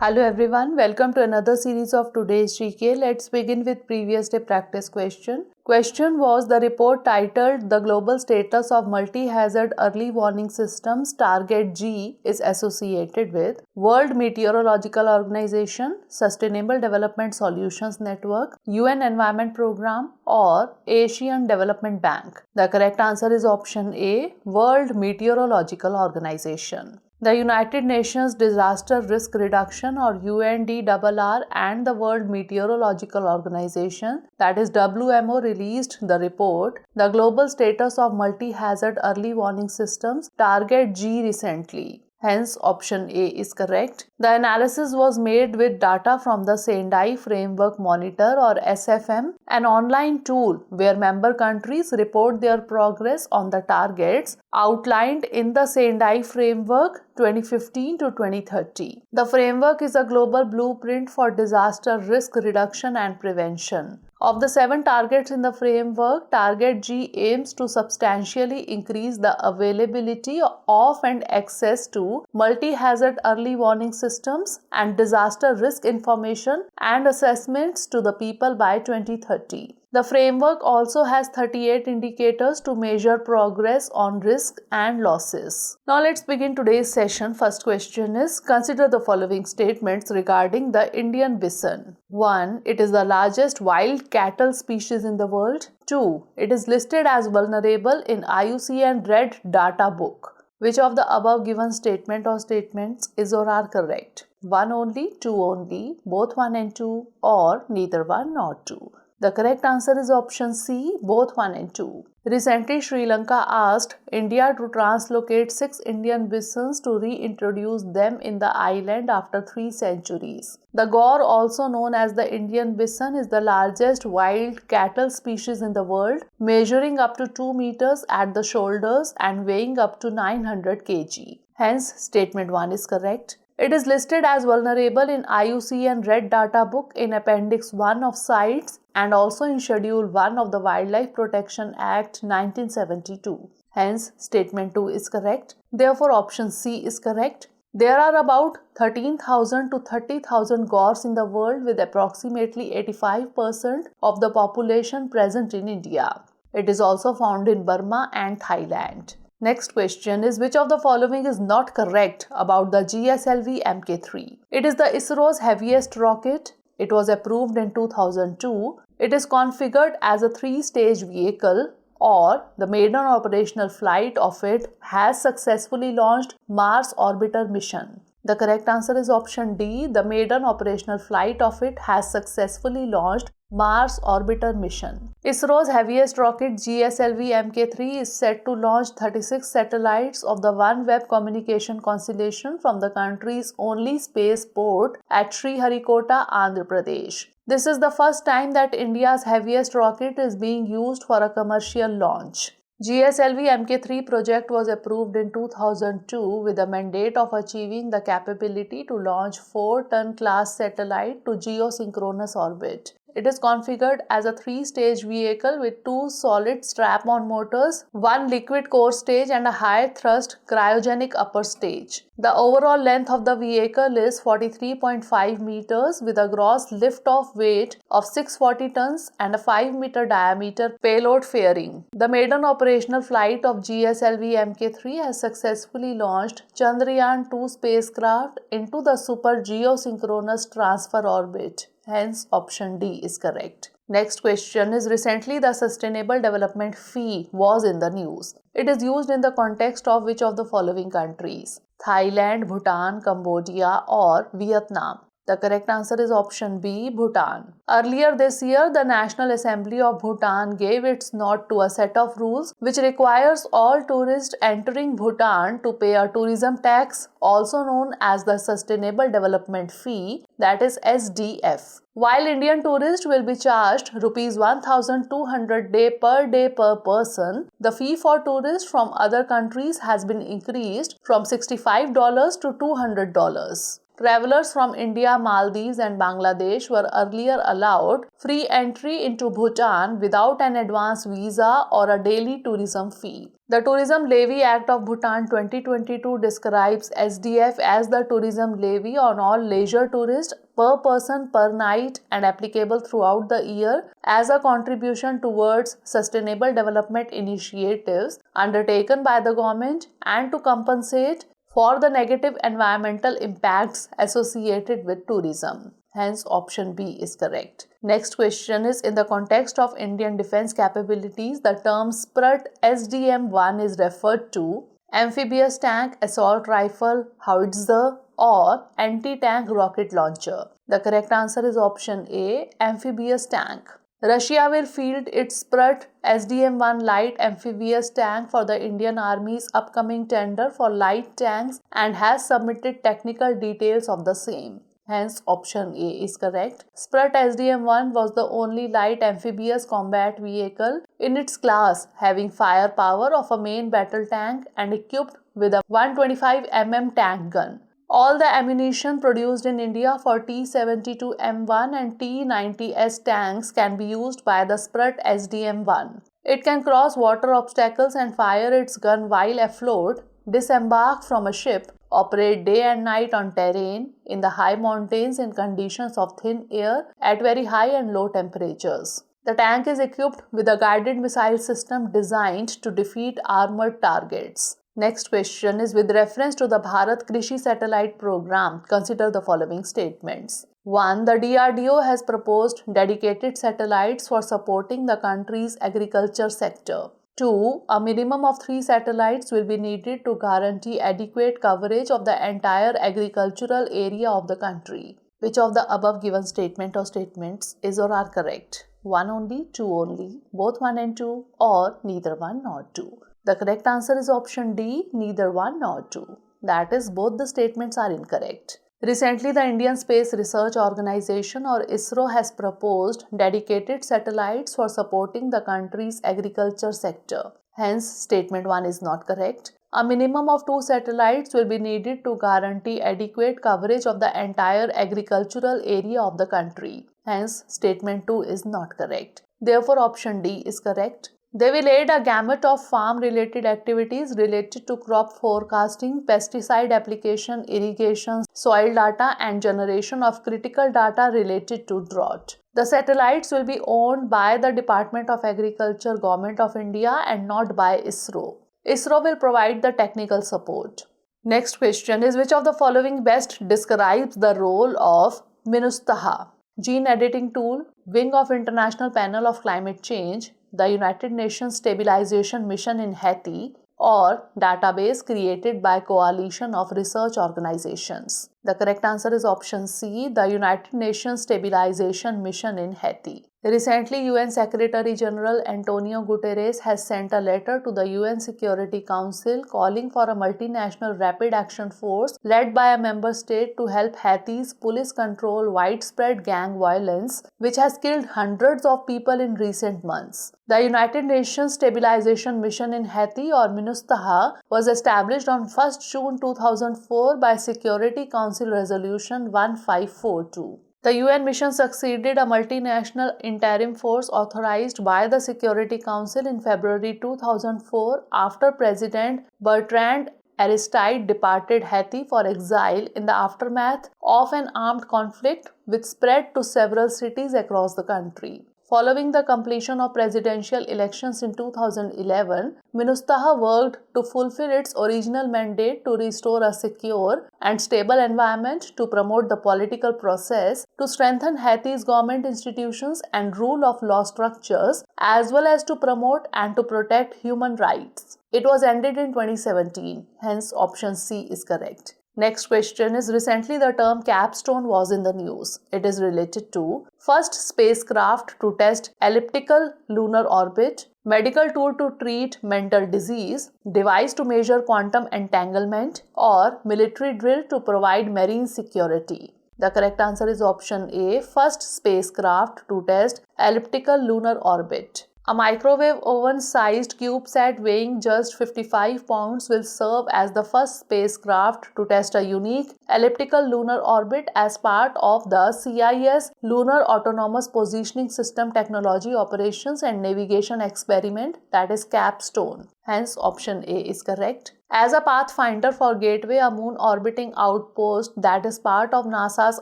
Hello everyone, welcome to another series of today's GK. Let's begin with previous day practice question. Question was the report titled The Global Status of Multi-Hazard Early Warning Systems Target G is associated with World Meteorological Organization, Sustainable Development Solutions Network, UN Environment Program or Asian Development Bank. The correct answer is option A, World Meteorological Organization. The United Nations Disaster Risk Reduction or UNDRR and the World Meteorological Organization, that is WMO, released the report The Global Status of Multi-Hazard Early Warning Systems Target G recently. Hence, option A is correct. The analysis was made with data from the Sendai Framework Monitor or SFM, an online tool where member countries report their progress on the targets outlined in the Sendai Framework 2015 to 2030. The framework is a global blueprint for disaster risk reduction and prevention. Of the 7 targets in the framework, Target G aims to substantially increase the availability of and access to multi-hazard early warning systems and disaster risk information and assessments to the people by 2030. The framework also has 38 indicators to measure progress on risk and losses. Now let's begin today's session. First question is, consider the following statements regarding the Indian bison. 1. It is the largest wild cattle species in the world. 2. It is listed as vulnerable in IUCN Red Data Book. Which of the above given statement or statements is or are correct? 1 only, 2 only, both 1 and 2, or neither 1 nor 2. The correct answer is option C, both 1 and 2. Recently, Sri Lanka asked India to translocate 6 Indian bisons to reintroduce them in the island after 3 centuries. The gaur, also known as the Indian bison, is the largest wild cattle species in the world, measuring up to 2 meters at the shoulders and weighing up to 900 kg. Hence, statement 1 is correct. It is listed as vulnerable in IUCN Red Data Book in Appendix 1 of CITES and also in Schedule 1 of the Wildlife Protection Act 1972. Hence, statement 2 is correct. Therefore, option C is correct. There are about 13,000 to 30,000 gaurs in the world with approximately 85% of the population present in India. It is also found in Burma and Thailand. Next question is, which of the following is not correct about the GSLV Mk3? It is the ISRO's heaviest rocket. It was approved in 2002. It is configured as a 3-stage vehicle, or the maiden operational flight of it has successfully launched Mars Orbiter mission. The correct answer is option D. The maiden operational flight of it has successfully launched Mars Orbiter mission. ISRO's heaviest rocket GSLV Mk3 is set to launch 36 satellites of the OneWeb communication constellation from the country's only spaceport at Sriharikota, Andhra Pradesh. This is the first time that India's heaviest rocket is being used for a commercial launch. GSLV Mk3 project was approved in 2002 with the mandate of achieving the capability to launch 4-ton class satellite to geosynchronous orbit. It is configured as a 3-stage vehicle with 2 solid strap-on motors, 1 liquid core stage and a high-thrust cryogenic upper stage. The overall length of the vehicle is 43.5 meters with a gross lift-off weight of 640 tons and a 5-meter diameter payload fairing. The maiden operational flight of GSLV Mk3 has successfully launched Chandrayaan-2 spacecraft into the super geosynchronous transfer orbit. Hence, option D is correct. Next question is, recently the Sustainable Development Fee was in the news. It is used in the context of which of the following countries? Thailand, Bhutan, Cambodia or Vietnam. The correct answer is option B, Bhutan. Earlier this year, the National Assembly of Bhutan gave its nod to a set of rules which requires all tourists entering Bhutan to pay a tourism tax, also known as the Sustainable Development Fee, that is SDF. While Indian tourists will be charged Rs 1,200 per day per person, the fee for tourists from other countries has been increased from $65 to $200. Travelers from India, Maldives and Bangladesh were earlier allowed free entry into Bhutan without an advance visa or a daily tourism fee. The Tourism Levy Act of Bhutan 2022 describes SDF as the tourism levy on all leisure tourists per person per night and applicable throughout the year as a contribution towards sustainable development initiatives undertaken by the government and to compensate for the negative environmental impacts associated with tourism. Hence, option B is correct. Next question is, in the context of Indian defense capabilities, the term SPRUT SDM-1 is referred to amphibious tank, assault rifle, howitzer, or anti-tank rocket launcher. The correct answer is option A, amphibious tank. Russia will field its SPRUT SDM-1 light amphibious tank for the Indian Army's upcoming tender for light tanks and has submitted technical details of the same. Hence, option A is correct. SPRUT SDM-1 was the only light amphibious combat vehicle in its class, having firepower of a main battle tank and equipped with a 125 mm tank gun. All the ammunition produced in India for T-72M1 and T-90S tanks can be used by the SPRUT SDM-1. It can cross water obstacles and fire its gun while afloat, disembark from a ship, operate day and night on terrain, in the high mountains in conditions of thin air at very high and low temperatures. The tank is equipped with a guided missile system designed to defeat armored targets. Next question is, with reference to the Bharat Krishi Satellite Program, consider the following statements. 1. The DRDO has proposed dedicated satellites for supporting the country's agriculture sector. 2. A minimum of 3 satellites will be needed to guarantee adequate coverage of the entire agricultural area of the country. Which of the above given statement or statements is or are correct? 1 only, 2 only, both 1 and 2, or neither 1 nor 2? The correct answer is option D, neither 1 nor 2. That is, both the statements are incorrect. Recently, the Indian Space Research Organization or ISRO has proposed dedicated satellites for supporting the country's agriculture sector. Hence, statement 1 is not correct. A minimum of 2 satellites will be needed to guarantee adequate coverage of the entire agricultural area of the country. Hence, statement 2 is not correct. Therefore, option D is correct. They will aid a gamut of farm-related activities related to crop forecasting, pesticide application, irrigation, soil data, and generation of critical data related to drought. The satellites will be owned by the Department of Agriculture, Government of India, and not by ISRO. ISRO will provide the technical support. Next question is, which of the following best describes the role of MINUSTAH, gene editing tool, wing of International Panel of Climate Change, the United Nations Stabilization Mission in Haiti, or database created by coalition of research organizations? The correct answer is option C, the United Nations Stabilization Mission in Haiti. Recently, UN Secretary General Antonio Guterres has sent a letter to the UN Security Council calling for a multinational rapid action force led by a member state to help Haiti's police control widespread gang violence, which has killed hundreds of people in recent months. The United Nations Stabilization Mission in Haiti, or MINUSTAH, was established on 1 June 2004 by Security Council Resolution 1542. The UN mission succeeded a multinational interim force authorized by the Security Council in February 2004 after President Bertrand Aristide departed Haiti for exile in the aftermath of an armed conflict which spread to several cities across the country. Following the completion of presidential elections in 2011, MINUSTAH worked to fulfill its original mandate to restore a secure and stable environment, to promote the political process, to strengthen Haiti's government institutions and rule of law structures, as well as to promote and to protect human rights. It was ended in 2017, hence option C is correct. Next question is, recently the term capstone was in the news. It is related to first spacecraft to test elliptical lunar orbit, medical tool to treat mental disease, device to measure quantum entanglement, or military drill to provide marine security. The correct answer is option A, first spacecraft to test elliptical lunar orbit. A microwave oven-sized CubeSat weighing just 55 pounds will serve as the first spacecraft to test a unique elliptical lunar orbit as part of the CIS Lunar Autonomous Positioning System Technology Operations and Navigation Experiment, that is CAPSTONE. Hence, option A is correct. As a pathfinder for Gateway, a moon orbiting outpost that is part of NASA's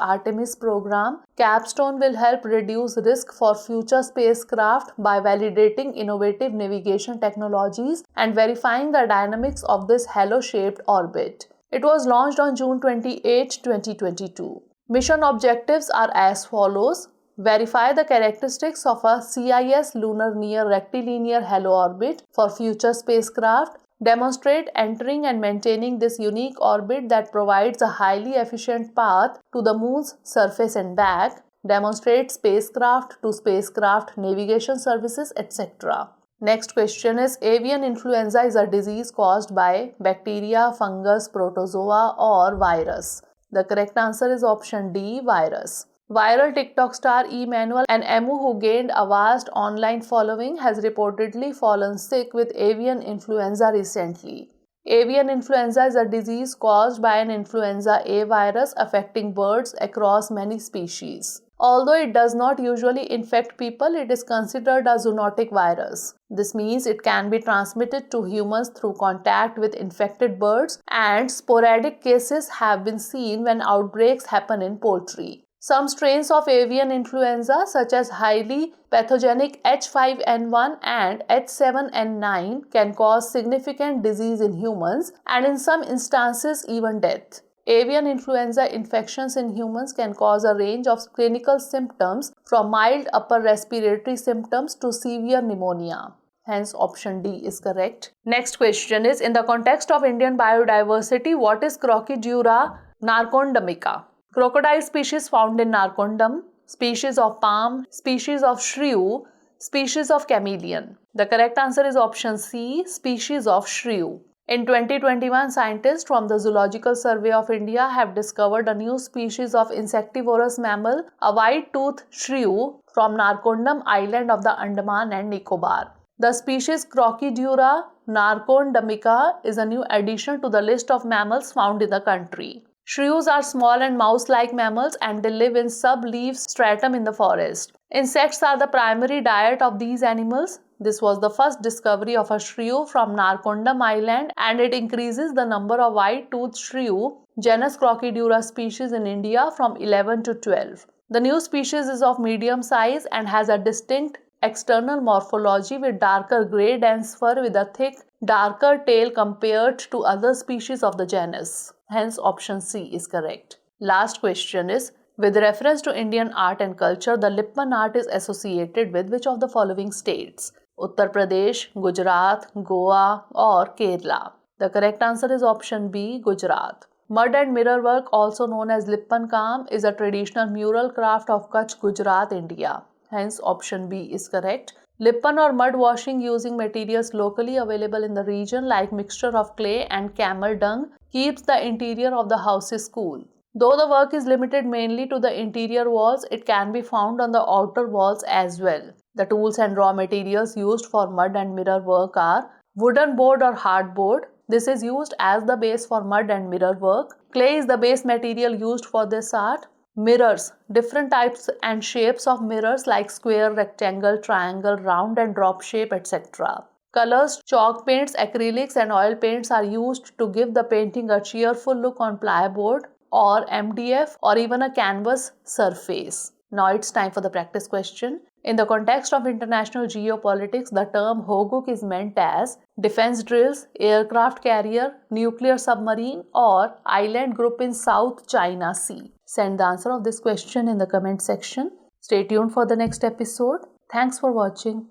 Artemis program, CAPSTONE will help reduce risk for future spacecraft by validating innovative navigation technologies and verifying the dynamics of this halo-shaped orbit. It was launched on June 28, 2022. Mission objectives are as follows. Verify the characteristics of a CIS lunar near rectilinear halo orbit for future spacecraft. Demonstrate entering and maintaining this unique orbit that provides a highly efficient path to the moon's surface and back. Demonstrate spacecraft to spacecraft navigation services, etc. Next question is, avian influenza is a disease caused by bacteria, fungus, protozoa or virus. The correct answer is option D, virus. Viral TikTok star Emmanuel, an emu who gained a vast online following, has reportedly fallen sick with avian influenza recently. Avian influenza is a disease caused by an influenza A virus affecting birds across many species. Although it does not usually infect people, it is considered a zoonotic virus. This means it can be transmitted to humans through contact with infected birds, and sporadic cases have been seen when outbreaks happen in poultry. Some strains of avian influenza, such as highly pathogenic H5N1 and H7N9, can cause significant disease in humans and in some instances even death. Avian influenza infections in humans can cause a range of clinical symptoms from mild upper respiratory symptoms to severe pneumonia. Hence, option D is correct. Next question is, in the context of Indian biodiversity, what is Crocodura narcondamica? Crocodile species found in Narcondam, species of palm, species of shrew, species of chameleon. The correct answer is option C, species of shrew. In 2021, scientists from the Zoological Survey of India have discovered a new species of insectivorous mammal, a white-toothed shrew from Narcondam Island of the Andaman and Nicobar. The species Crocodura narcondamica is a new addition to the list of mammals found in the country. Shrews are small and mouse-like mammals and they live in sub-leaf stratum in the forest. Insects are the primary diet of these animals. This was the first discovery of a shrew from Narcondam Island and it increases the number of white-toothed shrew, genus Crocodura species in India from 11 to 12. The new species is of medium size and has a distinct external morphology with darker grey dense fur with a thick, darker tail compared to other species of the genus. Hence, option C is correct. Last question is, with reference to Indian art and culture, the Lippan art is associated with which of the following states? Uttar Pradesh, Gujarat, Goa or Kerala? The correct answer is option B, Gujarat. Mud and mirror work, also known as Lippan Kam, is a traditional mural craft of Kutch, Gujarat, India. Hence, option B is correct. Lippan or mud washing using materials locally available in the region like mixture of clay and camel dung keeps the interior of the houses cool. Though the work is limited mainly to the interior walls, it can be found on the outer walls as well. The tools and raw materials used for mud and mirror work are wooden board or hardboard. This is used as the base for mud and mirror work. Clay is the base material used for this art. Mirrors, different types and shapes of mirrors like square, rectangle, triangle, round and drop shape, etc. Colors, chalk paints, acrylics and oil paints are used to give the painting a cheerful look on plywood or MDF or even a canvas surface. Now it's time for the practice question. In the context of international geopolitics, the term Hoguk is meant as defense drills, aircraft carrier, nuclear submarine or island group in South China Sea. Send the answer of this question in the comment section. Stay tuned for the next episode. Thanks for watching.